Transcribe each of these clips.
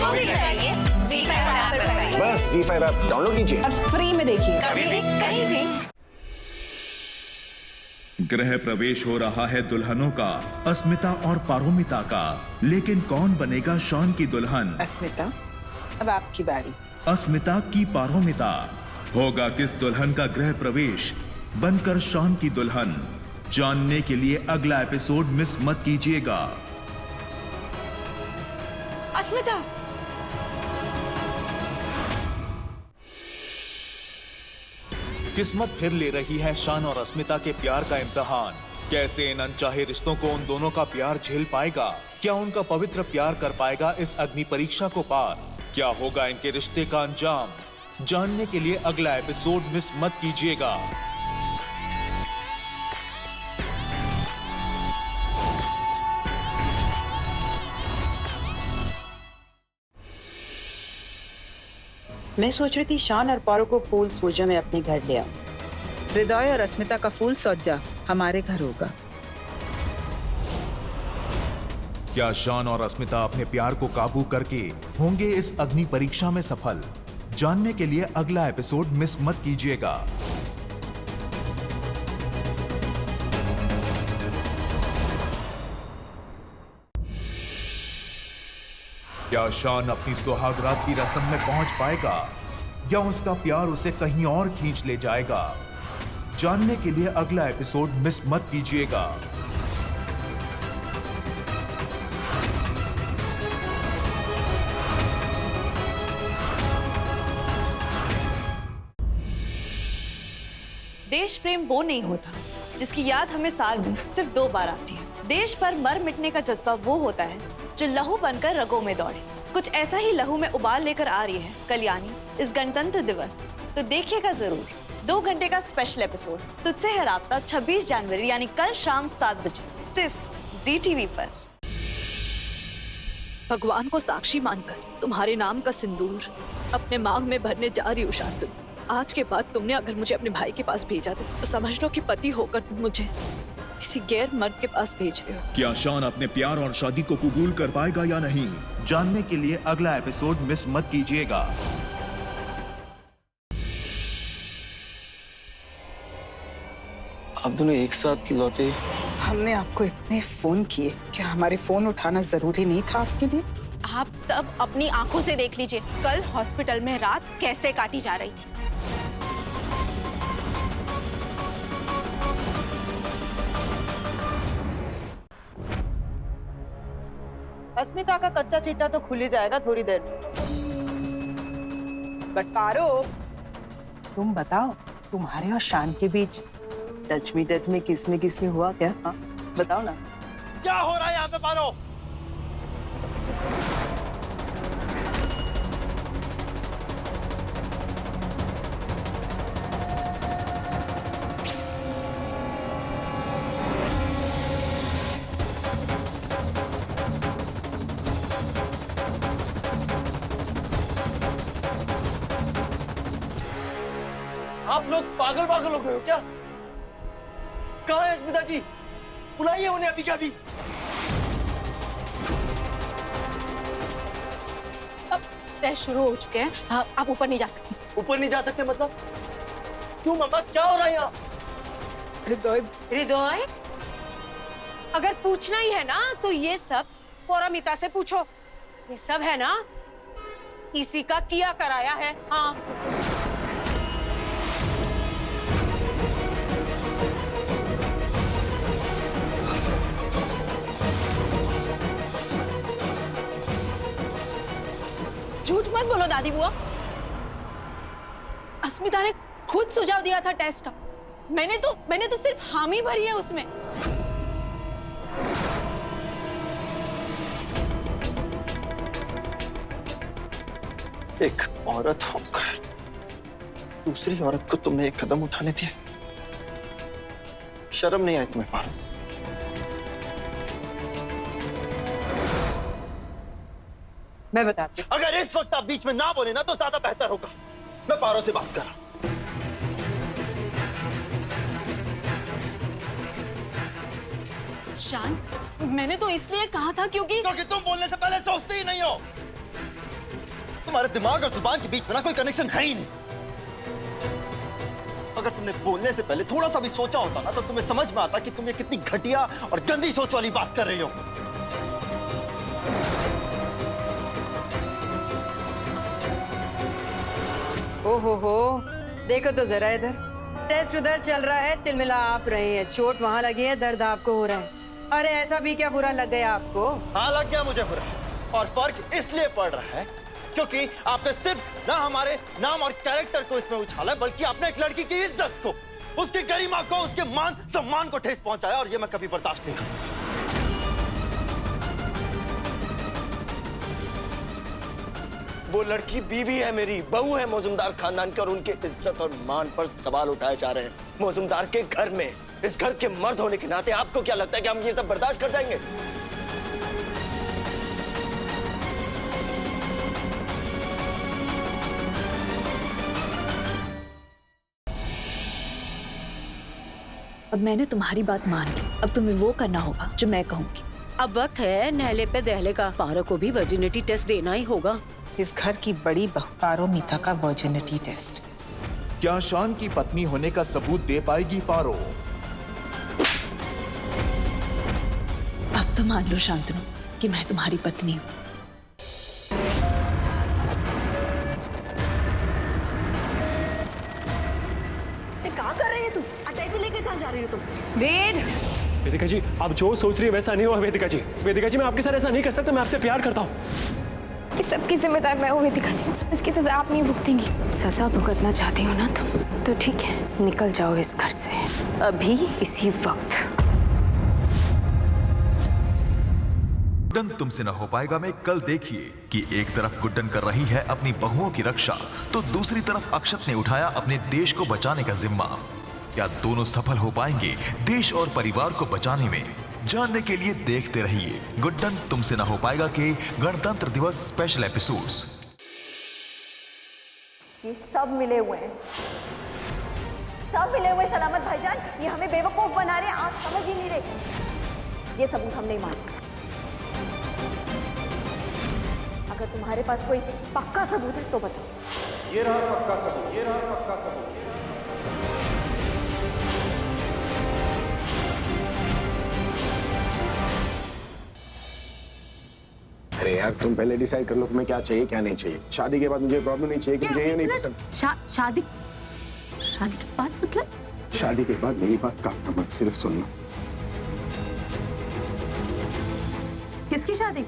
जो भी चाहिए ZEE5 ऐप पर पाइए। बस ZEE5 ऐप डाउनलोड कीजिए और फ्री में देखिए, कभी भी कहीं भी। गृह प्रवेश हो रहा है दुल्हनों का, अस्मिता और पारोमिता का। लेकिन कौन बनेगा शॉन की दुल्हन? अस्मिता, अब आपकी बारी। अस्मिता की पारोमिता। होगा किस दुल्हन का गृह प्रवेश बनकर शॉन की दुल्हन? जानने के लिए अगला एपिसोड मिस मत कीजिएगा। अस्मिता, किस्मत फिर ले रही है शॉन और अस्मिता के प्यार का इम्तिहान। कैसे इन अनचाहे रिश्तों को उन दोनों का प्यार झेल पाएगा? क्या उनका पवित्र प्यार कर पाएगा इस अग्नि परीक्षा को पार? क्या होगा इनके रिश्ते का अंजाम? जानने के लिए अगला एपिसोड मिस मत कीजिएगा। मैं सोच रही थी शॉन और पारो को फूल सोजा में अपने घर ले आऊं। हृदय और अस्मिता का फूल सज्जा हमारे घर होगा। क्या शॉन और अस्मिता अपने प्यार को काबू करके होंगे इस अग्नि परीक्षा में सफल? जानने के लिए अगला एपिसोड मिस मत कीजिएगा। क्या शॉन अपनी सुहागरात की रस्म में पहुंच पाएगा या उसका प्यार उसे कहीं और खींच ले जाएगा? जानने के लिए अगला एपिसोड मिस मत कीजिएगा। देश प्रेम वो नहीं होता जिसकी याद हमें साल में सिर्फ 2 बार आती है। देश पर मर मिटने का जज्बा वो होता है जो लहू बनकर रगों में दौड़े। कुछ ऐसा ही लहू में उबाल लेकर आ रही है कल्याणी इस गणतंत्र दिवस। तो देखिएगा जरूर 2 घंटे का स्पेशल एपिसोड तुझसे है राब्ता 26 जनवरी यानी कल शाम 7 बजे सिर्फ ZEE TV पर। भगवान को साक्षी मानकर तुम्हारे नाम का सिंदूर अपने मांग में भरने जा रही हूँ शांतनु। आज के बाद तुमने अगर मुझे अपने भाई के पास भेजा तो समझ लो कि पति होकर तुम मुझे किसी गैर मर्द के पास भेज रहे हो। क्या शॉन अपने प्यार और शादी को कबूल कर पाएगा या नहीं? जानने के लिए अगला एपिसोड मिस मत कीजिएगा। आप दोनों एक साथ लौटे? हमने आपको इतने फोन किए, क्या हमारे फोन उठाना जरूरी नहीं था आपके लिए? आप सब अपनी आंखों से देख लीजिए कल हॉस्पिटल में रात कैसे काटी जा रही थी। अस्मिता का कच्चा चिट्टा तो खुल ही जाएगा थोड़ी देर में। बट पारो, तुम बताओ, तुम्हारे और शान के बीच टच में किस में हुआ क्या? हाँ बताओ ना। क्या हो रहा है यहाँ पे पारो? आप लोग पागल हो गए हो क्या? कहाँ है अस्मिता जी? बुलाइए उन्हें अभी क्या अभी। अब टेस्ट शुरू हो चुके हैं, आप ऊपर नहीं जा सकते। ऊपर नहीं जा सकते मतलब? क्यों मम्मा, क्या हो रहा है यहाँ? हृदय, अगर पूछना ही है ना तो ये सब पारोमिता से पूछो। ये सब है ना इसी का किया कराया है। हाँ झूठ मत बोलो दादी बुआ। अस्मिता ने खुद सुझाव दिया था टेस्ट का। मैंने तो सिर्फ हामी भरी है उसमें। एक औरत होकर दूसरी औरत को तुमने एक कदम उठाने दिया, शर्म नहीं आई तुम्हें पारो? मैं बताती हूँ। अगर इस वक्त आप बीच में ना बोले ना तो ज्यादा बेहतर होगा। मैं पारो से बात कर रहा हूँ। शान, मैंने तो इसलिए कहा था क्योंकि तुम बोलने से पहले सोचते ही नहीं हो। तुम्हारे दिमाग और जुबान के बीच में ना कोई कनेक्शन है ही नहीं। अगर तुमने बोलने से पहले थोड़ा सा भी सोचा होता ना तो तुम्हें समझ में आता कि तुम ये कितनी घटिया और गंदी सोच वाली बात कर रही हो। हो देखो तो जरा इधर, टेस्ट उधर चल रहा है, तिलमिला आप रहे हैं, चोट वहां लगी है, दर्द आपको हो रहा है। अरे ऐसा भी क्या बुरा लग गया आपको? हाँ लग गया मुझे बुरा, और फर्क इसलिए पड़ रहा है क्योंकि आपने सिर्फ ना हमारे नाम और कैरेक्टर को इसमें उछाला बल्कि आपने एक लड़की की इज्जत को, उसकी गरिमा को, उसके मान सम्मान को ठेस पहुंचाया, और ये मैं कभी बर्दाश्त नहीं करूंगा। वो लड़की बीवी है मेरी, बहू है मौजूमदार खानदान की, और उनके इज्जत और मान पर सवाल उठाए जा रहे हैं मौजूमदार के घर में। इस घर के मर्द होने के नाते आपको क्या लगता है कि हम ये सब बर्दाश्त कर जाएंगे? अब मैंने तुम्हारी बात मान ली, अब तुम्हें वो करना होगा जो मैं कहूँगी। अब वक्त है नहले पे दहले का, पारो को भी वर्जिनिटी टेस्ट देना ही होगा। इस घर की बड़ी बहू पारोमिता का वर्जिनिटी टेस्ट। क्या शान की पत्नी होने का सबूत दे पाएगी पारो? अब तो मान लो शांतनु कि मैं तुम्हारी पत्नी हूँ। कहाँ कर रही है तुम? अटैची लेके कहाँ जा रही हो तुम? वेद, वेदिका जी, आप जो सोच रही है वैसा नहीं हुआ। वेदिका जी, वेदिका जी, मैं आपके साथ ऐसा नहीं कर सकता, मैं आपसे प्यार करता हूँ। इस सब की जिम्मेदार मैं हूँ वेदिका जी, इसकी सजा आप नहीं भुगतेंगी। सजा भुगतना चाहती हो ना तुम, तो ठीक है, निकल जाओ इस घर से अभी इसी वक्त। गुड्डन तुमसे न हो पाएगा में कल देखिए कि एक तरफ गुड्डन कर रही है अपनी बहुओं की रक्षा, तो दूसरी तरफ अक्षत ने उठाया अपने देश को बचाने का जिम्मा। क्या दोनों सफल हो पाएंगे देश और परिवार को बचाने में? जानने के लिए देखते रहिए गुड्डन तुमसे न हो पाएगा के गणतंत्र दिवस स्पेशल एपिसोड्स। ये सब मिले हुए हैं, सब मिले हुए सलामत भाईजान। ये हमें बेवकूफ बना रहे हैं, आप समझ ही नहीं रहे। ये सबूत हम नहीं मानते। अगर तुम्हारे पास कोई पक्का सबूत है तो बताओ। ये रहा पक्का सबूत, ये रहा पक्का सबूत। अरे यार तुम पहले डिसाइड कर लो तुम्हें क्या चाहिए क्या नहीं चाहिए। शादी के बाद मुझे प्रॉब्लम नहीं चाहिए कि मुझे ये नहीं पसंद। शादी के बाद मतलब? शादी के बाद मेरी बात काटना मत, सिर्फ सुनना। किसकी शादी?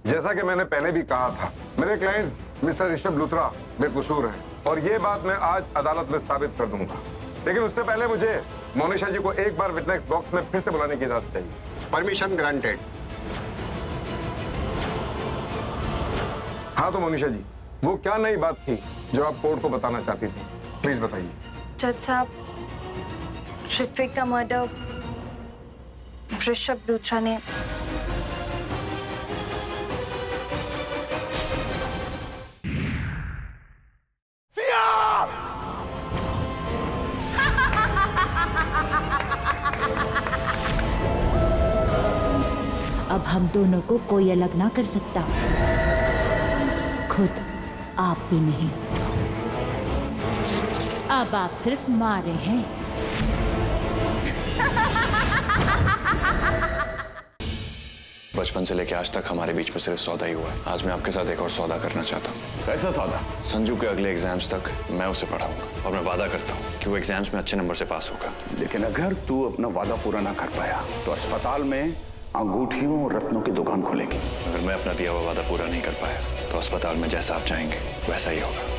जैसा कि मैंने पहले भी कहा था, मेरे क्लाइंट मिस्टर ऋषभ लूथरा बेकसूर हैं और ये बात मैं आज अदालत में साबित कर दूंगा। लेकिन उससे पहले मुझे मोनिशा जी को एक बार विटनेस बॉक्स में फिर से बुलाने की इजाजत चाहिए। Permission granted. हाँ तो मोनिशा जी, वो क्या नई बात थी जो आप कोर्ट को बताना चाहती थी? प्लीज बताइए। जज साहब, ऋत्विक का मर्डर ऋषभ लूथरा ने अब हम दोनों को कोई अलग ना कर सकता, खुद आप भी नहीं। अब आप सिर्फ मारे हैं। बचपन से लेके आज तक हमारे बीच में सिर्फ सौदा ही हुआ है। आज मैं आपके साथ एक और सौदा करना चाहता हूँ। कैसा सौदा? संजू के अगले एग्जाम्स तक मैं उसे पढ़ाऊंगा और मैं वादा करता हूँ कि वो एग्जाम्स में अच्छे नंबर से पास होगा। लेकिन अगर तू अपना वादा पूरा ना कर पाया तो अस्पताल में अंगूठियों और रत्नों की दुकान खोलेगी। अगर मैं अपना दिया हुआ वादा पूरा नहीं कर पाया तो अस्पताल में जैसा आप चाहेंगे वैसा ही होगा।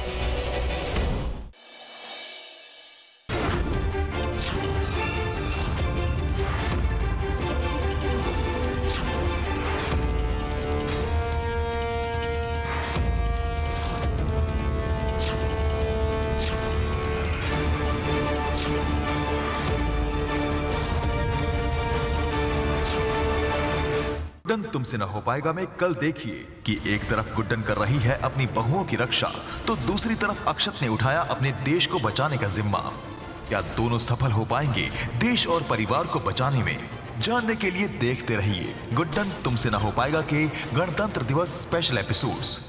गुड्डन तुमसे न हो पाएगा में कल देखिए कि एक तरफ गुड्डन कर रही है अपनी बहुओं की रक्षा, तो दूसरी तरफ अक्षत ने उठाया अपने देश को बचाने का जिम्मा। क्या दोनों सफल हो पाएंगे देश और परिवार को बचाने में? जानने के लिए देखते रहिए गुड्डन तुमसे न हो पाएगा के गणतंत्र दिवस स्पेशल एपिसोड्स।